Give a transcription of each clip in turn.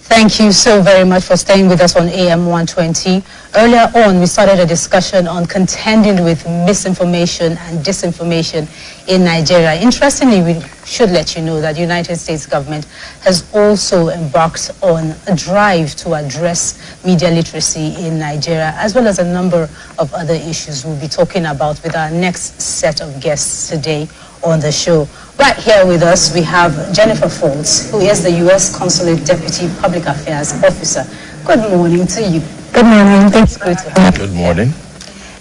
Thank you so very much for staying with us on AM 120. Earlier on, we started a discussion on contending with misinformation and disinformation in Nigeria. Interestingly, we should let you know that the United States government has also embarked on a drive to address media literacy in Nigeria, as well as a number of other issues we'll be talking about with our next set of guests today on the show. Right here with us, we have Jennifer Foltz, who is the U.S. Consulate Deputy Public Affairs Officer. Good morning to you. Good morning. Thanks. Good morning.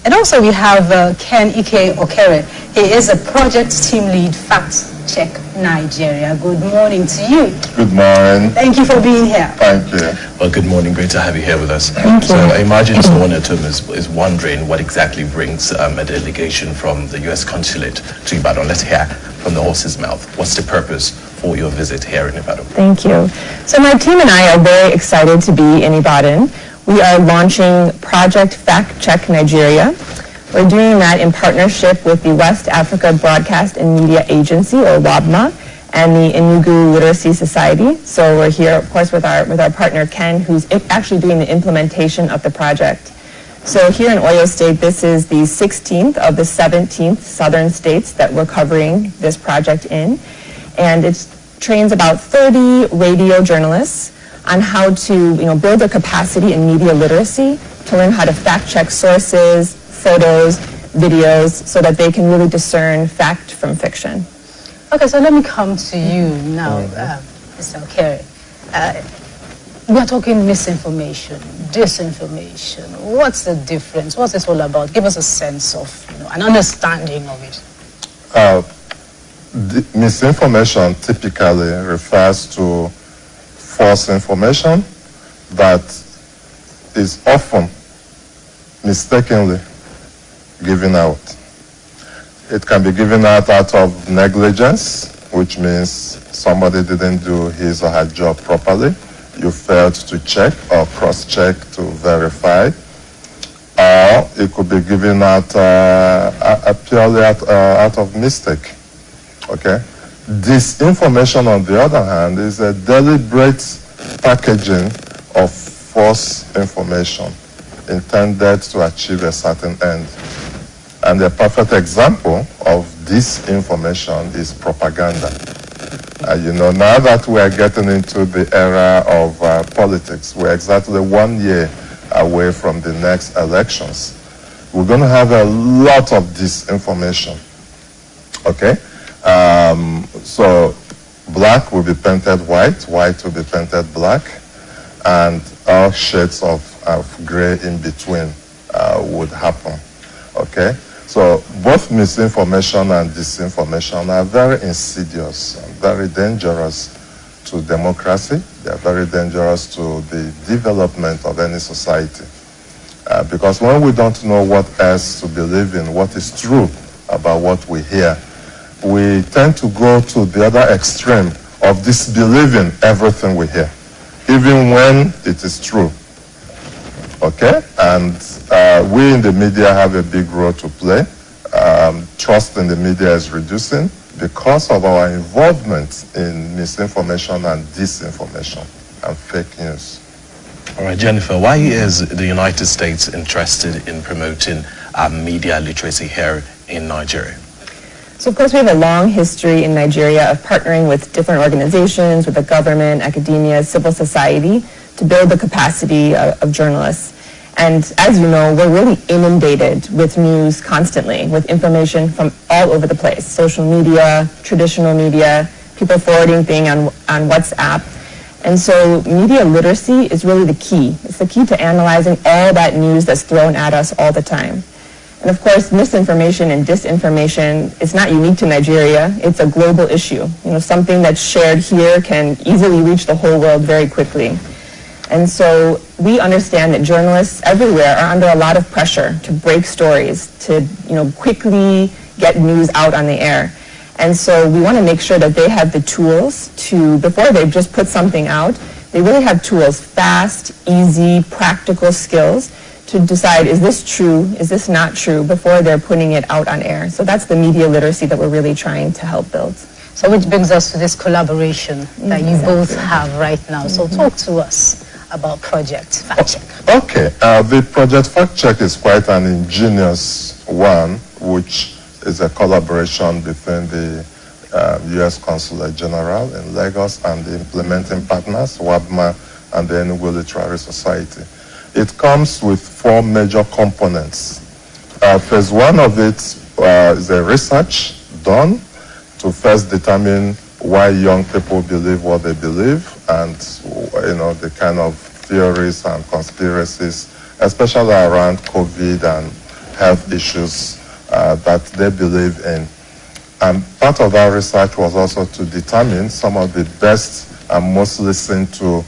And also we have Ken Ike Okere. He is a project team lead, Fact Check Nigeria. Good morning to you. Good morning. Thank you for being here. Thank you. Well, good morning. Great to have you here with us. Thank So you. I imagine someone at home is wondering what exactly brings a delegation from the U.S. Consulate to Ibadan. Let's hear from the horse's mouth. What's the purpose for your visit here in Ibadan? Thank you. So my team and I are very excited to be in Ibadan. We are launching Project Fact Check Nigeria. We're doing that in partnership with the West Africa Broadcast and Media Agency, or Wabma, and the Enugu Literacy Society. So we're here, of course, with our partner Ken, who's actually doing the implementation of the project. So here in Oyo State, this is the 16th of the 17th southern states that we're covering this project in. And it trains about 30 radio journalists on how to build their capacity in media literacy, to learn how to fact check sources, photos, videos, so that they can really discern fact from fiction. Okay, so let me come to you now, Mr. Okere. We are talking misinformation, disinformation. What's the difference? What's this all about? Give us a sense of, an understanding of it. Misinformation typically refers to false information that is often mistakenly given out. It can be given out of negligence, which means somebody didn't do his or her job properly. You failed to check or cross-check to verify. Or it could be given out purely out of mistake. Okay? Disinformation, on the other hand, is a deliberate packaging of false information intended to achieve a certain end. And a perfect example of disinformation is propaganda. Now that we are getting into the era of politics, we're exactly 1 year away from the next elections. We're going to have a lot of disinformation. Okay? So black will be painted white, white will be painted black, and all shades of gray in between would happen. Okay? So both misinformation and disinformation are very insidious and very dangerous to democracy. They are very dangerous to the development of any society. Because when we don't know what else to believe in, what is true about what we hear, we tend to go to the other extreme of disbelieving everything we hear, even when it is true. Okay? And we in the media have a big role to play. Trust in the media is reducing because of our involvement in misinformation and disinformation and fake news. All right, Jennifer, why is the United States interested in promoting media literacy here in Nigeria? So of course we have a long history in Nigeria of partnering with different organizations, with the government, academia, civil society, to build the capacity of journalists. And as you know, we're really inundated with news constantly, with information from all over the place. Social media, traditional media, people forwarding things on WhatsApp. And so media literacy is really the key. It's the key to analyzing all that news that's thrown at us all the time. And of course, misinformation and disinformation is not unique to Nigeria. It's a global issue. Something that's shared here can easily reach the whole world very quickly. And so we understand that journalists everywhere are under a lot of pressure to break stories, to quickly get news out on the air. And so we want to make sure that they have the tools to, before they just put something out, they really have tools, fast, easy, practical skills to decide, is this true, is this not true, before they're putting it out on air. So that's the media literacy that we're really trying to help build. So which brings us to this collaboration that you both have right now. So talk to us about Project Fact Check. Okay, the Project Fact Check is quite an ingenious one, which is a collaboration between the U.S. Consulate General in Lagos and the implementing partners, Wabma and the Enugu Literary Society. It comes with 4 major components. Phase 1 of it is a research done to first determine why young people believe what they believe, and the kind of theories and conspiracies, especially around COVID and health issues that they believe in. And part of our research was also to determine some of the best and most listened to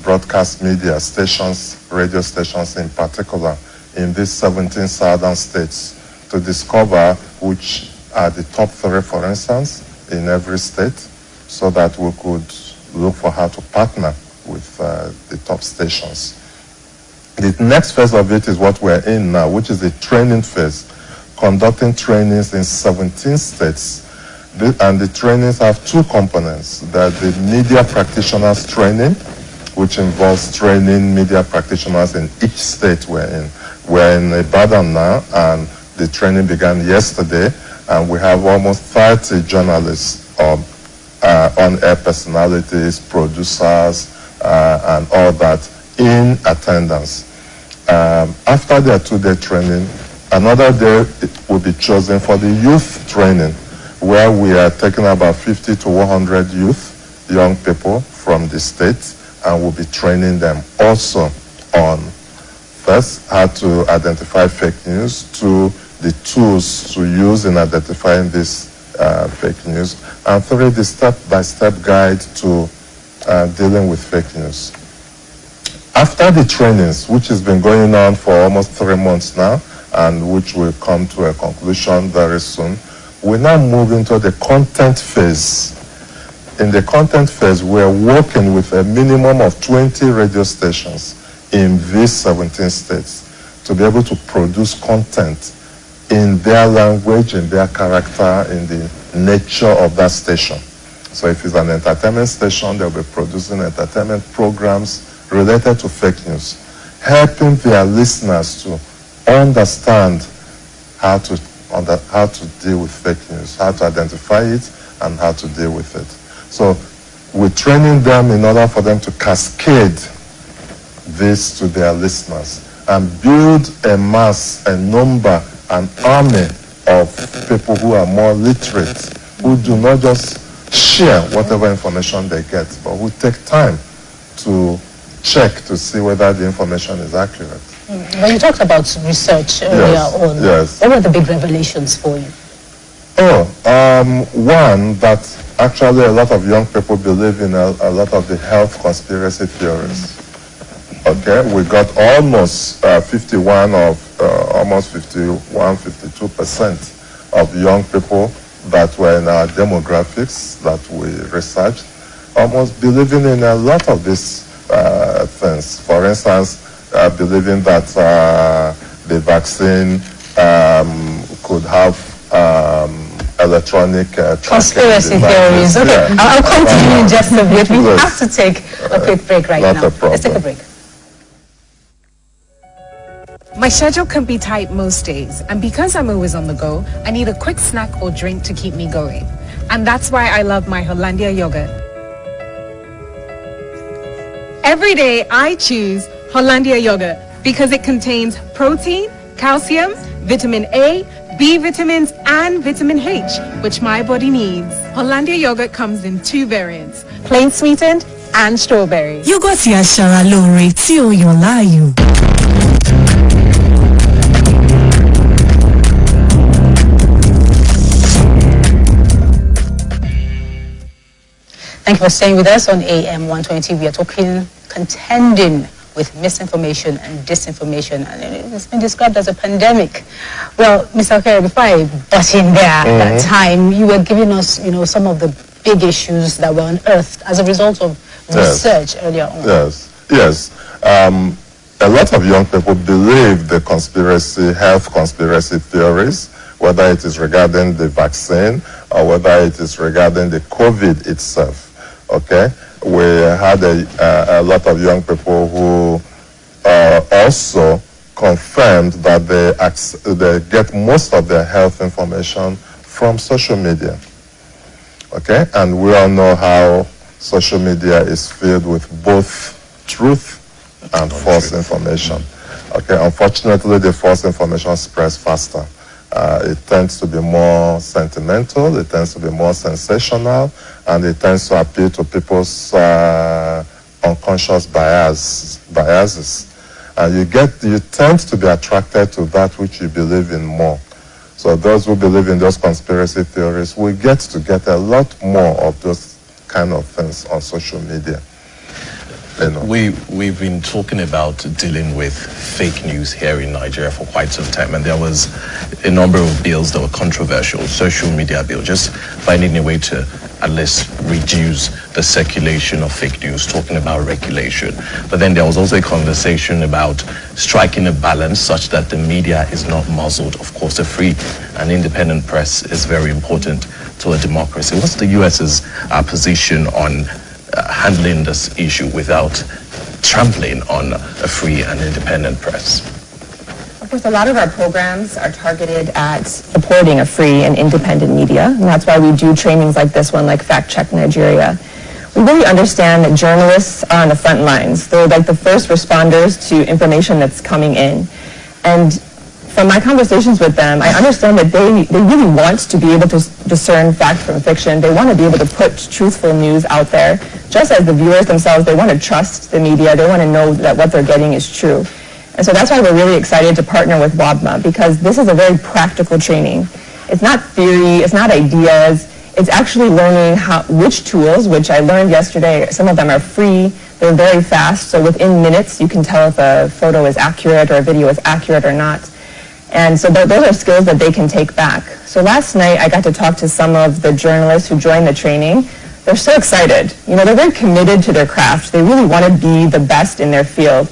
broadcast media stations, radio stations in particular, in these 17 southern states, to discover which are the top 3, for instance, in every state, so that we could look for how to partner with the top stations. The next phase of it is what we're in now, which is the training phase, conducting trainings in 17 states. And the trainings have 2 components. There's the media practitioners training, which involves training media practitioners in each state we're in. We're in Ibadan now, and the training began yesterday, and we have almost 30 journalists, on-air personalities, producers, and all that in attendance. After their 2-day training, another day will be chosen for the youth training, where we are taking about 50 to 100 youth, young people from the state, and we'll be training them also on, first, how to identify fake news, 2, the tools to use in identifying this fake news, and 3, the step-by-step guide to dealing with fake news. After the trainings, which has been going on for almost 3 months now, and which will come to a conclusion very soon, we now move into the content phase. In the content phase, we're working with a minimum of 20 radio stations in these 17 states to be able to produce content in their language, in their character, in the nature of that station. So if it's an entertainment station, they'll be producing entertainment programs related to fake news, helping their listeners to understand how to deal with fake news, how to identify it, and how to deal with it. So we're training them in order for them to cascade this to their listeners and build a mass, a number, an army of people who are more literate, who do not just share whatever information they get, but who take time to check to see whether the information is accurate. When you talked about research earlier on, what were the big revelations for you? One, that actually a lot of young people believe in a lot of the health conspiracy theories. Okay, we got almost 52% of young people that were in our demographics that we researched, almost believing in a lot of these things. For instance, believing that the vaccine could have electronic conspiracy theories. Okay, yeah. I'll come to you in just a bit. We have to take a quick break right now. Let's take a break. My schedule can be tight most days, and because I'm always on the go, I need a quick snack or drink to keep me going. And that's why I love my Hollandia yogurt. Every day I choose Hollandia yogurt because it contains protein, calcium, vitamin A, B vitamins, and vitamin H, which my body needs. Hollandia yogurt comes in 2 variants, plain sweetened and strawberry. Yogurt aṣara lóore tí ó yàn láàyò. Thank you for staying with us on AM 120. We are talking contending with misinformation and disinformation, and it's been described as a pandemic. Well, Mr. Okere, before I butt in there at that time, you were giving us, some of the big issues that were unearthed as a result of research earlier on. Yes. A lot of young people believe the health conspiracy theories, whether it is regarding the vaccine or whether it is regarding the COVID itself. Okay, we had a lot of young people who also confirmed that they get most of their health information from social media. Okay, and we all know how social media is filled with both truth and false information. Okay, unfortunately, the false information spreads faster. It tends to be more sentimental, it tends to be more sensational, and it tends to appeal to people's unconscious biases. And you tend to be attracted to that which you believe in more. So those who believe in those conspiracy theories will get to get a lot more of those kind of things on social media. You know. We've been talking about dealing with fake news here in Nigeria for quite some time, and there was a number of bills that were controversial, social media bill, just finding a way to at least reduce the circulation of fake news, talking about regulation. But then there was also a conversation about striking a balance such that the media is not muzzled. Of course, a free and independent press is very important to a democracy. What's the US's position on handling this issue without trampling on a free and independent press? Of course, a lot of our programs are targeted at supporting a free and independent media, and that's why we do trainings like this one, like Fact Check Nigeria. We really understand that journalists are on the front lines. They're like the first responders to information that's coming in. And from my conversations with them, I understand that they really want to be able to discern fact from fiction. They want to be able to put truthful news out there. Just as the viewers themselves, they want to trust the media. They want to know that what they're getting is true. And so that's why we're really excited to partner with Wabma, because this is a very practical training. It's not theory, it's not ideas. It's actually learning which tools, which I learned yesterday, some of them are free, they're very fast, so within minutes you can tell if a photo is accurate or a video is accurate or not. And so those are skills that they can take back. So last night I got to talk to some of the journalists who joined the training. They're so excited. You know, they're very committed to their craft. They really want to be the best in their field.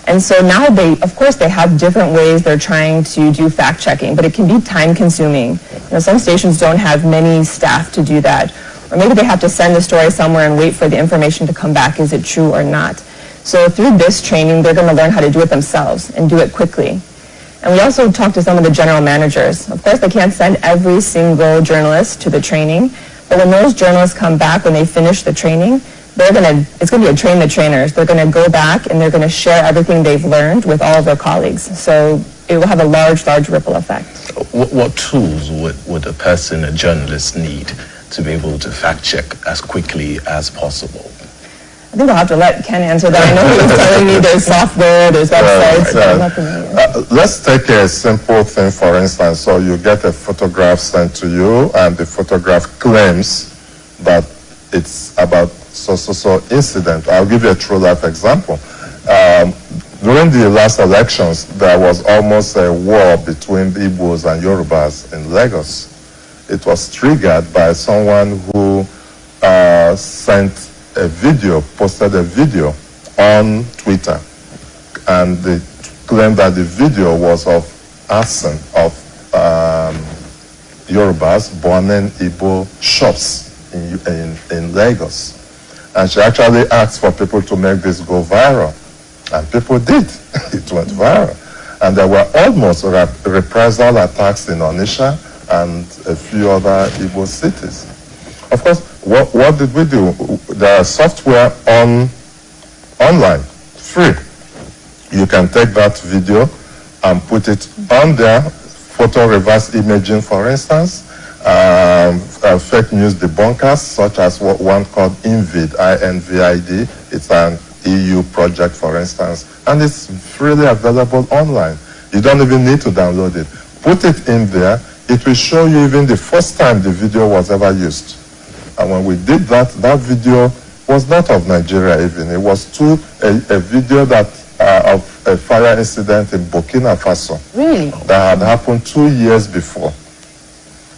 And so now of course they have different ways they're trying to do fact checking, but it can be time consuming. You know, some stations don't have many staff to do that. Or maybe they have to send the story somewhere and wait for the information to come back. Is it true or not? So through this training, they're going to learn how to do it themselves and do it quickly. And we also talked to some of the general managers. Of course, they can't send every single journalist to the training, but when those journalists come back, when they finish the training, it's going to be a train the trainers. They're going to go back and they're going to share everything they've learned with all of their colleagues. So it will have a large ripple effect. What tools would a journalist need to be able to fact check as quickly as possible? I think I'll have to let Ken answer that. I know he was telling me there's software, there's websites. Let's take a simple thing, for instance. So you get a photograph sent to you, and the photograph claims that it's about so incident. I'll give you a true life example. During the last elections, there was almost a war between Igbos and Yorubas in Lagos. It was triggered by someone who posted a video on Twitter, and they claimed that the video was of arson of Yorubas burning Igbo shops in Lagos. And she actually asked for people to make this go viral, and people did. It went viral. And there were almost reprisal attacks in Onitsha and a few other Igbo cities. Of course, what did we do? There are software online, free. You can take that video and put it on there, photo reverse imaging, for instance, fake news debunkers, such as one called INVID, I-N-V-I-D. It's an EU project, for instance, and it's freely available online. You don't even need to download it. Put it in there. It will show you even the first time the video was ever used. And when we did that, that video was not of Nigeria even. It was a video of a fire incident in Burkina Faso. Really? That had happened 2 years before.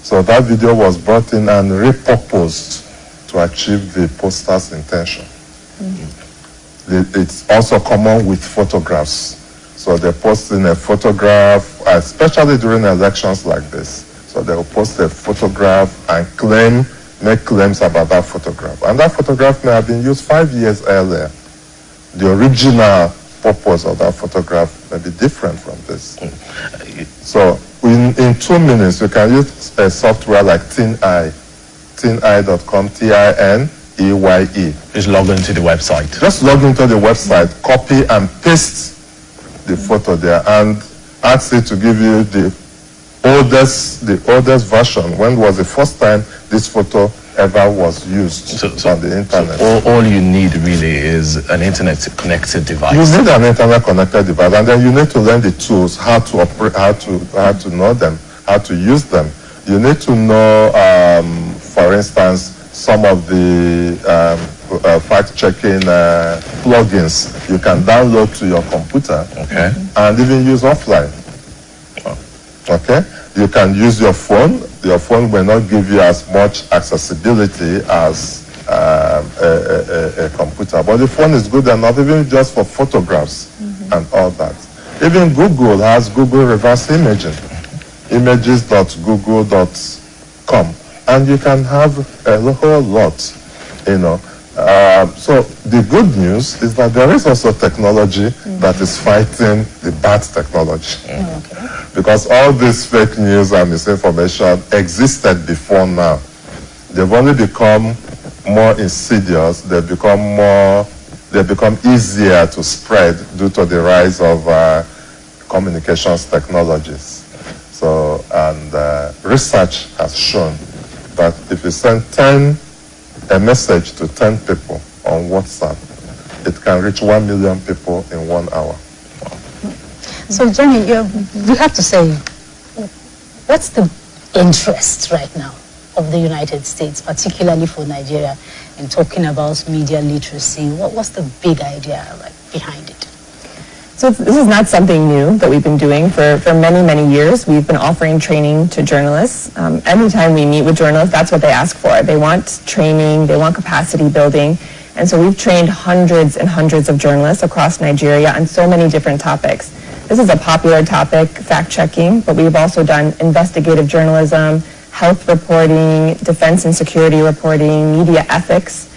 So that video was brought in and repurposed to achieve the poster's intention. It's also common with photographs. So they're posting a photograph, especially during elections like this. So they will post a photograph and make claims about that photograph. And that photograph may have been used 5 years earlier. The original purpose of that photograph may be different from this. So in 2 minutes, you can use a software like TinEye, tineye.com, TINEYE. Just log into the website. Just log into the website, copy and paste the photo there, and ask it to give you the oldest version. When was the first time this photo ever was used on the internet? So all you need really is an internet-connected device. You need an internet-connected device, and then you need to learn the tools, how to operate, how to know them, how to use them. You need to know, for instance, some of the fact-checking plugins you can download to your computer, okay, and even use offline. Okay, you can use your phone. Your phone will not give you as much accessibility as a computer, but the phone is good enough, even just for photographs and all that. Even Google has Google reverse imaging, images.google.com, and you can have a whole lot, you know. So the good news is that there is also technology that is fighting the bad technology. Because all this fake news and misinformation existed before now. They've only become more insidious. They've become easier to spread due to the rise of communications technologies. So, and research has shown that if you send a message to 10 people on WhatsApp, it can reach 1 million people in 1 hour. So, Jenny, we have to say, what's the interest right now of the United States, particularly for Nigeria, in talking about media literacy? What's the big idea behind it? So this is not something new that we've been doing for many, many years. We've been offering training to journalists. Anytime we meet with journalists, that's what they ask for. They want training, they want capacity building. And so we've trained hundreds and hundreds of journalists across Nigeria on so many different topics. This is a popular topic, fact-checking, but we've also done investigative journalism, health reporting, defense and security reporting, media ethics.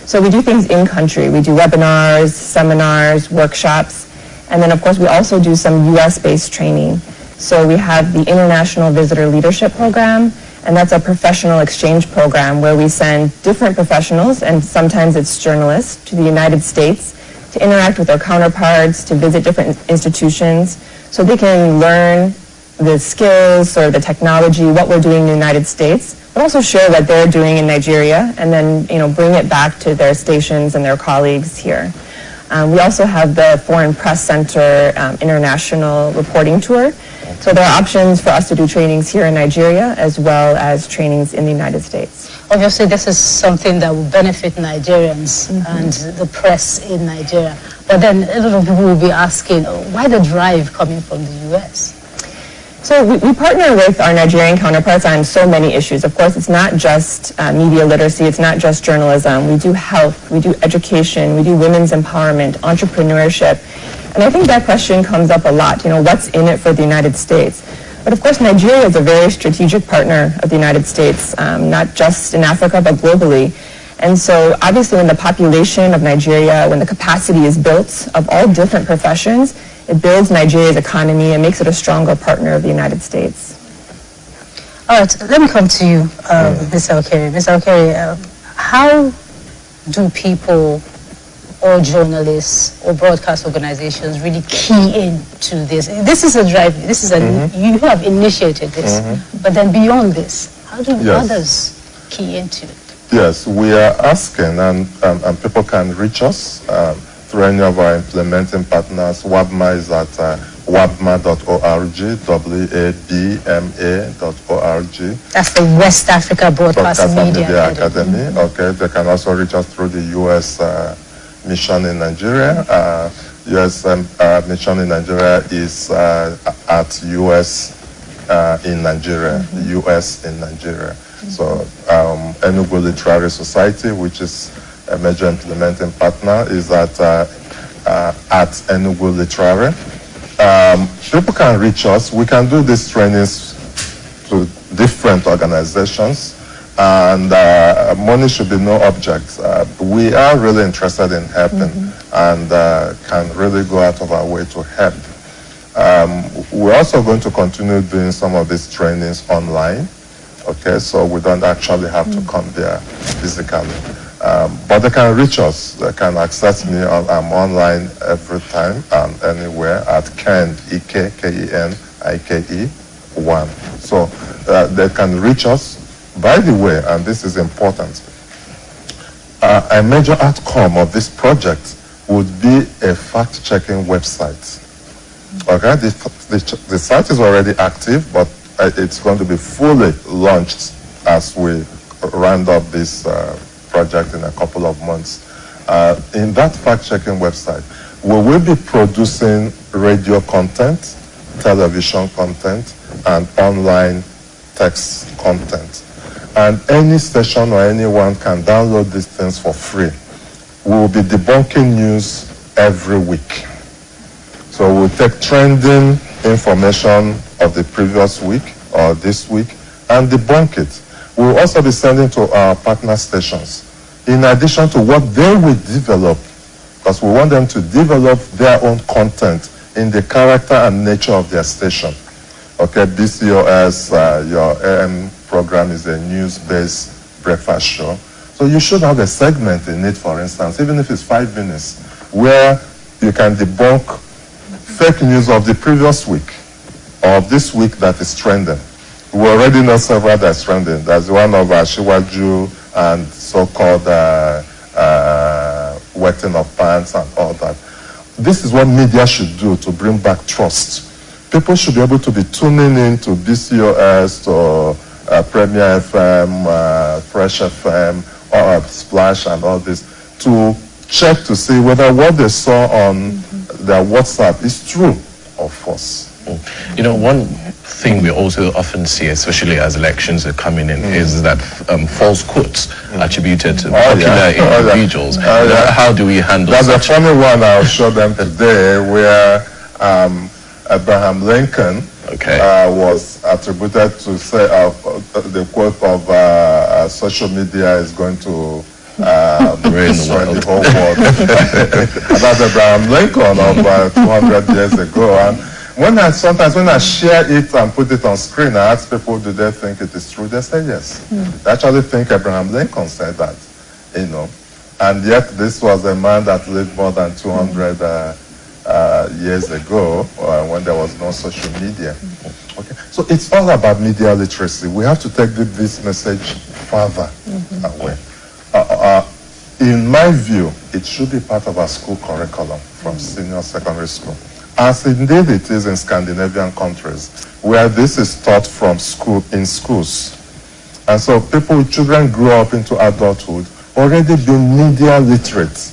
So we do things in country. We do webinars, seminars, workshops. And then, of course, we also do some U.S.-based training. So we have the International Visitor Leadership Program, and that's a professional exchange program where we send different professionals, and sometimes it's journalists, to the United States to interact with their counterparts, to visit different institutions, so they can learn the skills or the technology, what we're doing in the United States, but also share what they're doing in Nigeria, and then bring it back to their stations and their colleagues here. We also have the Foreign Press Center International Reporting Tour. So there are options for us to do trainings here in Nigeria as well as trainings in the United States. Obviously, this is something that will benefit Nigerians and the press in Nigeria. But then a lot of people will be asking, why the drive coming from the U.S.? So we partner with our Nigerian counterparts on so many issues. Of course, it's not just media literacy, it's not just journalism. We do health, we do education, we do women's empowerment, entrepreneurship. And I think that question comes up a lot, what's in it for the United States? But of course, Nigeria is a very strategic partner of the United States, not just in Africa, but globally. And so obviously when the population of Nigeria, when the capacity is built of all different professions, it builds Nigeria's economy and makes it a stronger partner of the United States. All right, let me come to you, Ms. Alkeri. Ms. Alkeri, how do people or journalists or broadcast organizations really key into this? This is a drive, you have initiated this, but then beyond this, how do others key into it? Yes, we are asking, and people can reach us through any of our implementing partners. Wabma is at wabma.org, wabma.org. That's the West Africa Broadcast Media Academy. Okay, they can also reach us through the U.S. mission in Nigeria. U.S. mission in Nigeria is at U.S. in Nigeria, U.S. in Nigeria. So Enugu Literary Society, which is a major implementing partner, is at Enugu Literary. People can reach us. We can do these trainings to different organizations, and money should be no object. We are really interested in helping and can really go out of our way to help. We're also going to continue doing some of these trainings online, okay, so we don't actually have to come there physically. But they can reach us, they can access me, I'm online every time and anywhere at Ken, E-K-K-E-N-I-K-E 1. So they can reach us. By the way, and this is important, a major outcome of this project would be a fact-checking website. Okay, the site is already active, but it's going to be fully launched as we round up this project in a couple of months. In that fact-checking website, we will be producing radio content, television content, and online text content. And any station or anyone can download these things for free. We will be debunking news every week. So we'll take trending information of the previous week or this week and debunk it. We'll also be sending to our partner stations, in addition to what they will develop, because we want them to develop their own content in the character and nature of their station. Okay, BCOS, your AM program is a news-based breakfast show. So you should have a segment in it, for instance, even if it's 5 minutes, where you can debunk fake news of the previous week or of this week that is trending. We already know several that's trending. There's one of Shiwaju and so-called wetting of pants and all that. This is what media should do to bring back trust. People should be able to be tuning in to BCOS, to Premier FM, Fresh FM, or Splash and all this, to check to see whether what they saw on their WhatsApp is true or false. You know, one thing we also often see, especially as elections are coming in, is that false quotes attributed to popular individuals. How do we handle That's such? a funny one I'll show them today, where Abraham Lincoln was attributed to say the quote of social media is going to destroy the whole world. And that's Abraham Lincoln of 200 years ago. And sometimes when I share it and put it on screen, I ask people, do they think it is true? They say yes. They actually think Abraham Lincoln said that, you know. And yet this was a man that lived more than 200 years ago when there was no social media. Okay. So it's all about media literacy. We have to take this message further away. In my view, it should be part of our school curriculum from senior secondary school, as indeed it is in Scandinavian countries, where this is taught from school in schools. And so children grow up into adulthood already being media literate.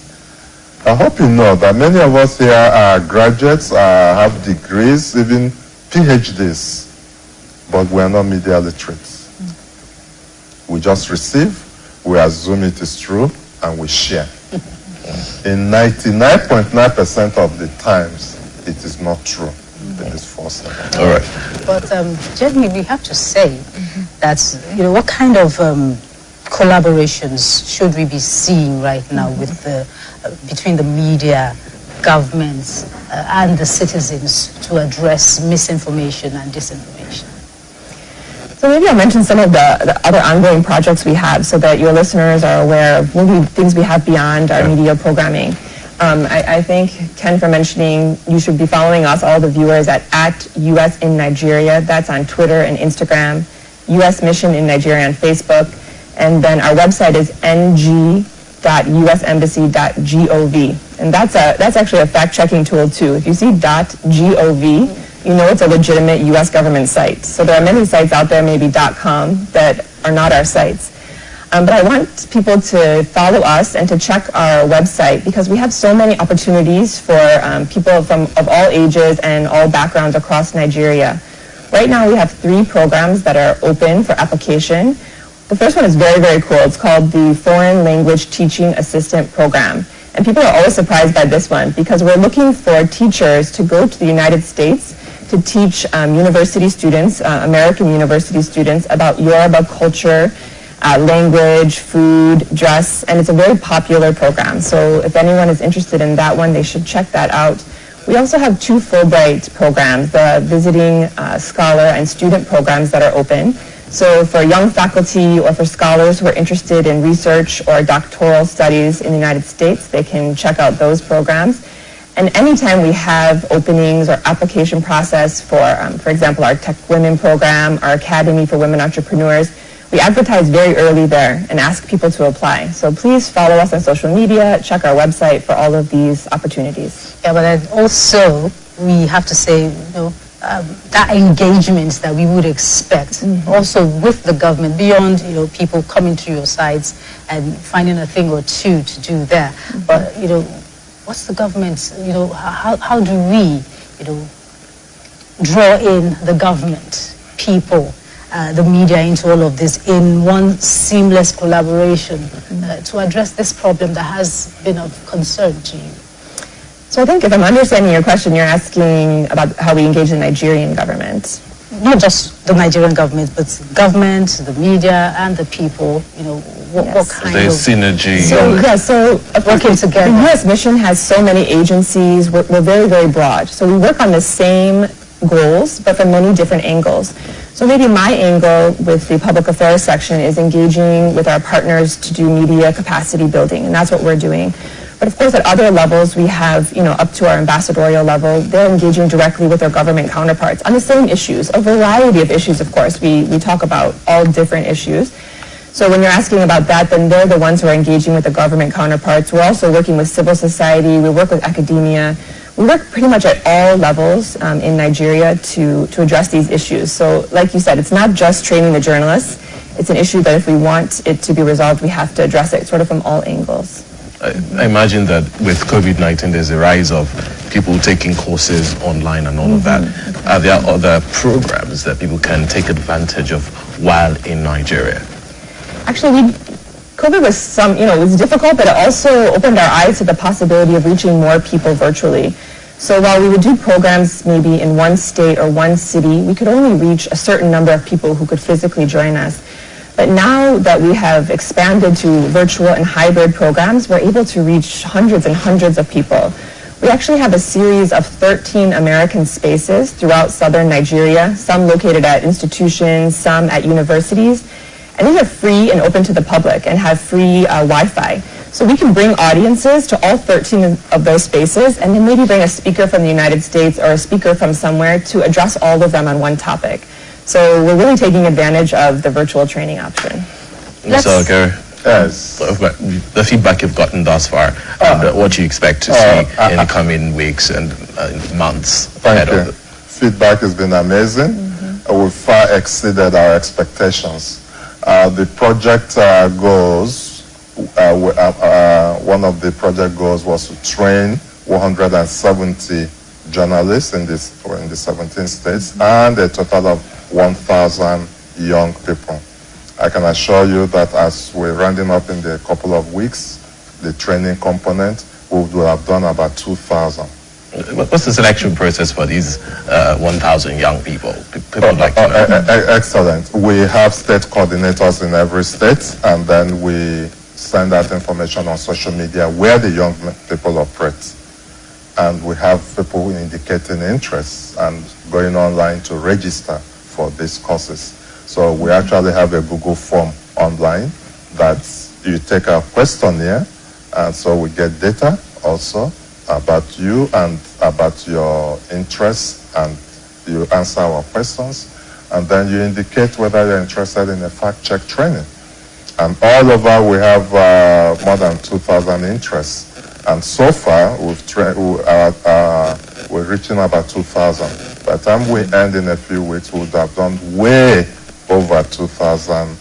I hope you know that many of us here are graduates, have degrees, even PhDs, but we're not media literate. We just receive, we assume it is true, and we share. In 99.9% of the times, it is not true. It is false. All right. But Jenny, we have to say that, you know, what kind of collaborations should we be seeing right now with the between the media, governments, and the citizens to address misinformation and disinformation? So maybe I'll mention some of the other ongoing projects we have so that your listeners are aware of maybe things we have beyond our media programming. I thank Ken for mentioning you should be following us, all the viewers, at US in Nigeria. That's on Twitter and Instagram, US Mission in Nigeria on Facebook, and then our website is ng.usembassy.gov. And that's actually a fact-checking tool too. If you see .gov, you know it's a legitimate US government site. So there are many sites out there, maybe .com, that are not our sites. But I want people to follow us and to check our website because we have so many opportunities for people of all ages and all backgrounds across Nigeria. Right now we have 3 programs that are open for application. The first one is very, very cool. It's called the Foreign Language Teaching Assistant Program. And people are always surprised by this one because we're looking for teachers to go to the United States to teach university students, American university students, about Yoruba culture, language, food, dress, and it's a very popular program. So if anyone is interested in that one, they should check that out. We also have 2 Fulbright programs, the visiting scholar and student programs that are open. So for young faculty or for scholars who are interested in research or doctoral studies in the United States, they can check out those programs. And anytime we have openings or application process for example, our Tech Women program, our Academy for Women Entrepreneurs, we advertise very early there and ask people to apply. So please follow us on social media, check our website for all of these opportunities. Yeah, but then also we have to say, that engagement that we would expect also with the government beyond, people coming to your sites and finding a thing or two to do there. But, what's the government, how do we, draw in the government, people, the media into all of this in one seamless collaboration to address this problem that has been of concern to you? So I think if I'm understanding your question, you're asking about how we engage the Nigerian government. Not just the Nigerian government, but government, the media, and the people, what kind There's of synergy. So working together. The U.S. mission has so many agencies. We're very, very broad. So we work on the same goals, but from many different angles. So maybe my angle with the public affairs section is engaging with our partners to do media capacity building, and that's what we're doing. But of course, at other levels, we have, up to our ambassadorial level, they're engaging directly with their government counterparts on the same issues, a variety of issues, of course. We talk about all different issues. So when you're asking about that, then they're the ones who are engaging with the government counterparts. We're also working with civil society. We work with academia. We work pretty much at all levels in Nigeria to address these issues. So like you said, it's not just training the journalists. It's an issue that if we want it to be resolved, we have to address it sort of from all angles. I imagine that with COVID-19, there's a rise of people taking courses online and all of that. Are there other programs that people can take advantage of while in Nigeria? Actually, COVID was it was difficult, but it also opened our eyes to the possibility of reaching more people virtually. So while we would do programs maybe in one state or one city, we could only reach a certain number of people who could physically join us. But now that we have expanded to virtual and hybrid programs, we're able to reach hundreds and hundreds of people. We actually have a series of 13 American spaces throughout southern Nigeria, some located at institutions, some at universities. And these are free and open to the public and have free Wi-Fi. So we can bring audiences to all 13 of those spaces and then maybe bring a speaker from the United States or a speaker from somewhere to address all of them on one topic. So we're really taking advantage of the virtual training option. So, Gary, Yes. the feedback you've gotten thus far, and what you expect to see in the coming weeks and months ahead Thank of you. it. Feedback has been amazing. We far exceeded our expectations. The project goals, one of the project goals was to train 170 journalists in the 17 states and a total of 1,000 young people. I can assure you that as we're rounding up in the couple of weeks, the training component, we will have done about 2,000. What's the selection process for these 1,000 young people? People would like to know. Excellent. We have state coordinators in every state, and then we send out information on social media where the young people operate. And we have people indicating interest and going online to register for these courses. So we actually have a Google form online that you take a questionnaire, and so we get data also about you and about your interests, and you answer our questions, and then you indicate whether you're interested in a fact-check training. And all over we have more than 2,000 interests. And so far, we're reaching about 2,000. By the time we end in a few weeks, we would have done way over 2,000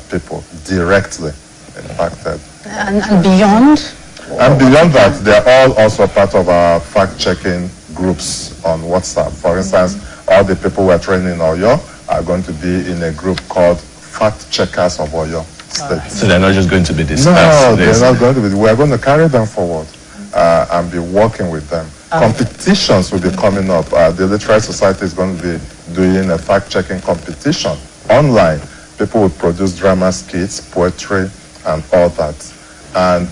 people directly impacted. And beyond? And beyond that, they're all also part of our fact-checking groups on WhatsApp. For instance, all the people we're training in Oyo are going to be in a group called Fact Checkers of Oyo State. So they're not just going to be discussed. No, they're not going to be. We're going to carry them forward and be working with them. Competitions will be coming up. The Literary Society is going to be doing a fact-checking competition online. People will produce drama skits, poetry, and all that. And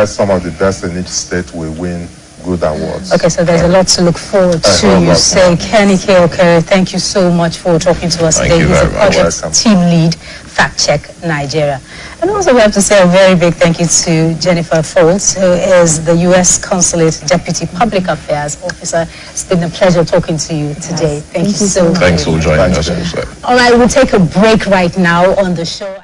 some of the best in each state will win good awards. Okay, so there's a lot to look forward to. You say, Kenny K. thank you so much for talking to us today. He's a project team lead, Fact Check Nigeria. And also we have to say a very big thank you to Jennifer Foltz, who is the U.S. Consulate Deputy Public Affairs Officer. It's been a pleasure talking to you today. Thank you so much. Thanks for joining us also. All right, we'll take a break right now on the show.